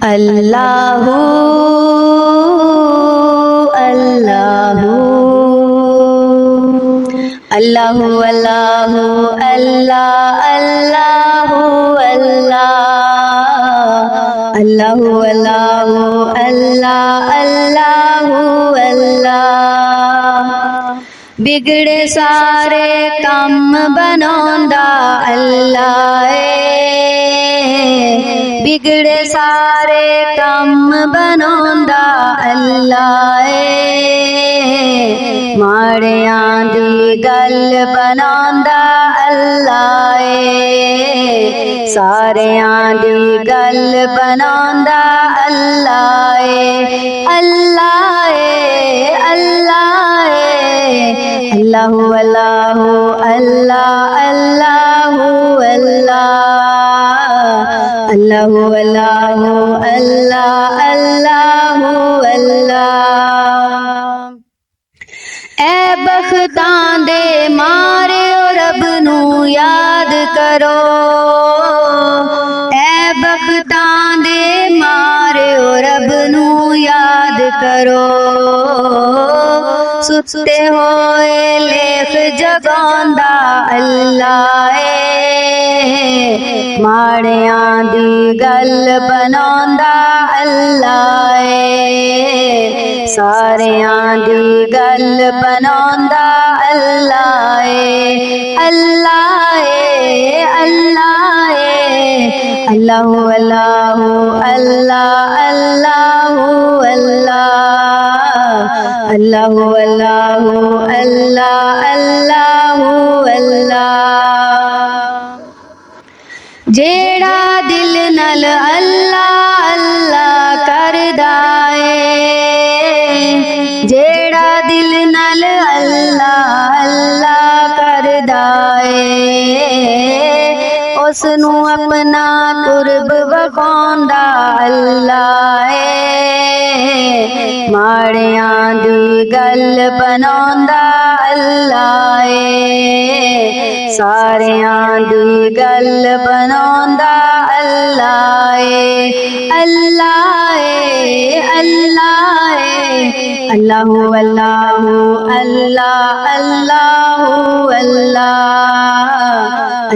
अल्लाहु अल्लाहु अल्लाहु अल्लाहु अल्लाह अल्लाहु अल्लाह अल्लाहु अल्लाहु अल्लाह अल्लाहु अल्लाह। बिगड़े सारे काम बनांदा अल्लाह बिगड़े सारे काम बनांदा अल्लाह माड़ियां दी गल बनांदा अल्लाह सारियां दी गल बनांदा अल्लाह अल्लाह अल्लाह अल्लाहु अल्लाहु अल्लाह अल्लाहु अल्लाह अल्लाहु अल्लाहु अल्लाह अल्लाहु अल्लाह। ऐ बख्तां दे मारे रब नू याद करो ऐ बख्तां दे मारे रब नू याद करो सुते होए लेख जगांदा अल्लाह माड़ियां दी गल बनांदा अल्लाह सारियां दी गल बनांदा अल्लाह अल्लाह अल्लाह अल्लाहु अल्लाहु अल्लाह अल्लाहु अल्लाह अल्लाहु अल्लाहु अल्लाह अल्लाहु अल्लाह। जेड़ा दिल नल अल्लाह अल्लाह करदा जेड़ा दिल नल अल्लाह अल्लाह करदा उसनू अपना कुर्ब वखांदा अल्लाह माड़ियां दी गल बनांदा अल्लाह सारियां दी गल बनांदा अल्लाह अल्लाह अल्लाह अल्लाहु अल्लाहु अल्लाह अल्लाहु अल्लाह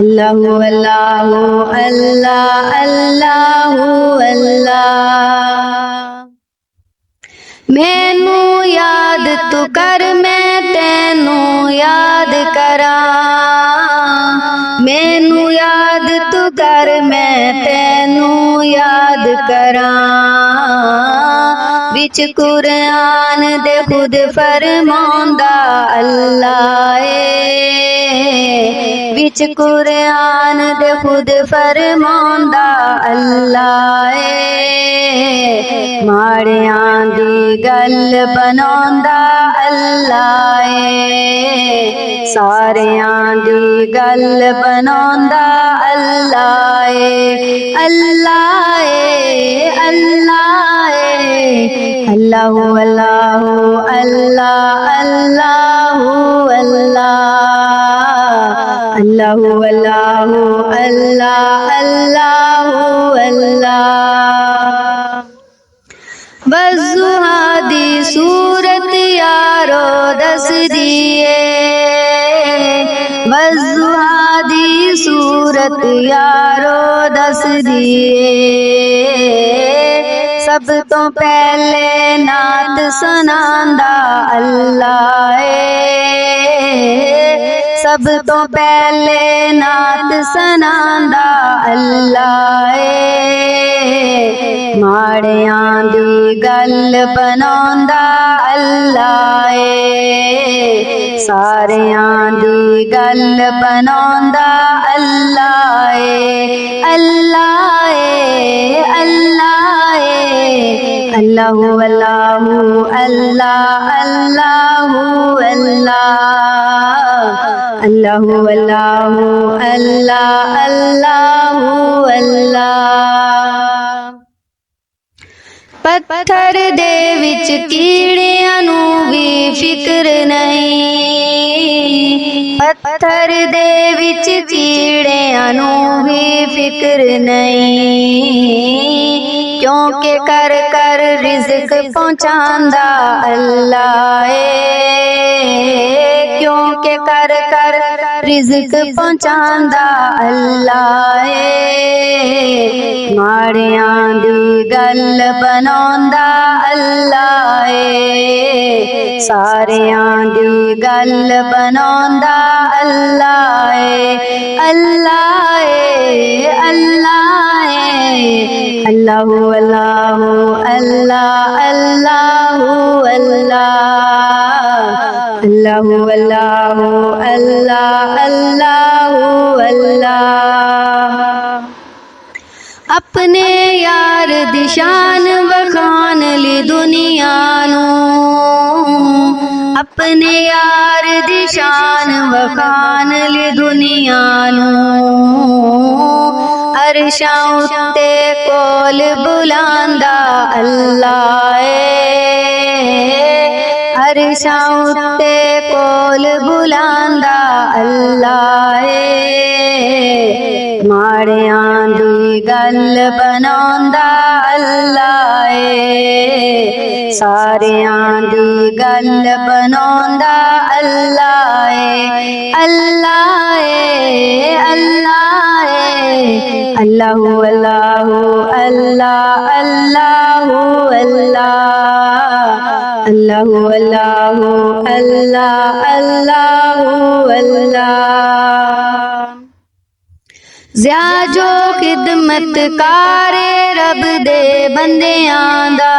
अल्लाहु अल्लाहु अल्लाह अल्लाहु अल्लाह। मैनू याद तू कर मैं तेनू याद करा मैनू याद तू कर मैं तेनू याद करा विच कुरान दे खुद फरमांदा अल्लाह विच कुरान दे खुद फरमांदा अल्लाह माड़ियां दी गल बनांदा अल्लाह सारियां दी गल बनांदा अल्लाह अल्लाह अल्लाह अल्लाहु अल्लाहु अल्लाह अल्लाहु अल्लाह अल्लाहु अल्लाहु अल्लाह अल्लाहु अल्लाह। वज़ुहा दी सूरत यारो दस दिए वज़ुहा दी सूरत यारो दस दिए सब तो पहले नात सुनांदा अल्लाह सब तो पहले नात सुनांदा अल्लाह माड़ियां दी गल बनांदा अल्लाह सारियां दी गल बनांदा अल्लाह अल्लाह अल्लाह अल्लाहु अल्लाहु अल्लाह अल्लाहु अल्लाह अल्लाहु अल्लाहु अल्लाह अल्लाहु अल्लाह। पत्थर दे विच कीड़ियां नू भी फिक्र नहीं पत्थर दे विच कीड़ियां नू भी फिक्र नहीं क्योंकि कर कर रिज़्क़ पहुँचांदा अल्लाह क्योंकि कर कर रिज़्क़ पहुँचांदा अल्लाह माड़ियां दी गल बनांदा अल्लाह सारियां दी गल बनांदा अल्लाह अल्लाह अल्लाह अल्लाहु अल्लाहु अल्लाह अल्लाहु अल्लाह अल्लाहु अल्लाहु अल्लाह अल्लाहु अल्लाह अपने यार दी शान वखान ली दुनिया नू अपने यार दी शान वखान ली दुनिया नू अरशां उत्ते कोल बुलांदा अल्लाह अरशां उत्ते कोल बुलांदा अल्लाह माड़ियां दी गल बनांदा अल्लाह सारियां दी गल बनांदा अल्लाह अल्लाह अल्लाह अल्लाहु अल्लाहु अल्लाह अल्लाहु अल्लाह अल्लाहु अल्लाहु अल्लाह अल्लाहु अल्लाह ज़्याजो खिदमत कारे रब दे बंदियां दा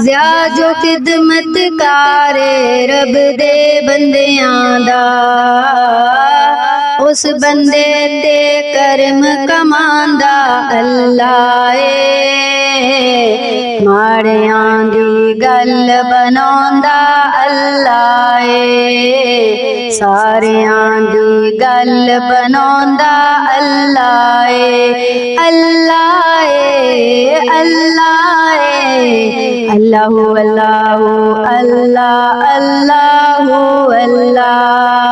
ज़्याजो खिदमत कारे रब दे बंदियां दा उस बंदे ते करम कमांदा अल्लाह माड़ियां दी गल बनांदा अल्लाह सारियां दी गल बनांदा अल्लाह अल्लाह अल्लाह अल्लाहु अल्लाहु अल्लाह अल्लाहु अल्लाह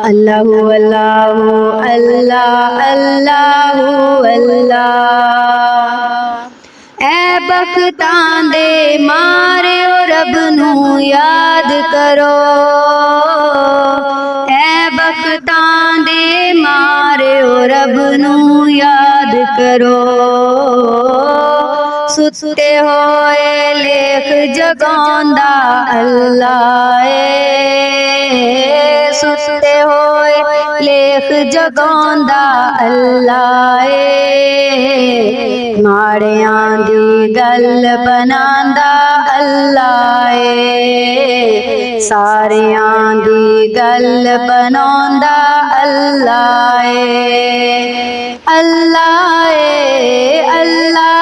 अल्लाहु अल्लाहु अल्लाह अल्लाहु अल्लाह ऐ बख्तां दे मारे रब नू याद करो ऐ बख्तां दे मारे रब नू याद करो सुते होए लेख जगांदा अल्लाह सुते होए लेख जगांदा अल्लाह माड़ियां दी गल बनांदा अल्लाह सारियां दी गल बनांदा अल्लाह अल्लाह अल्लाह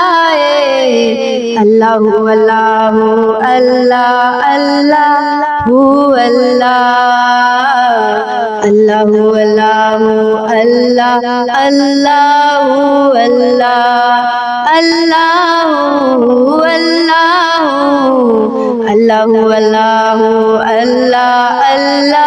अल्लाहु अल्लाहु अल्लाह अल्लाहु अल्लाह अल्लाहु अल्लाहु अल्लाह अल्लाहु अल्लाह अल्लाहु अल्लाहु अल्लाहु अल्लाहु अल्लाह अल्लाह